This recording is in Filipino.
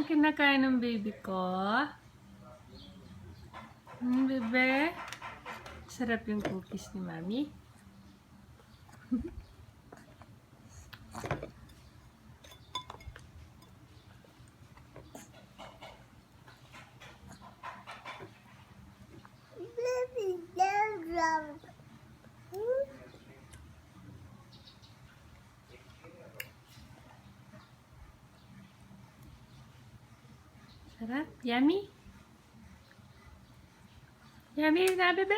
kinakain ng baby ko? Bebe? Sarap yung cookies ni Mami. Sarap? Yummy? Yummy na, bebe?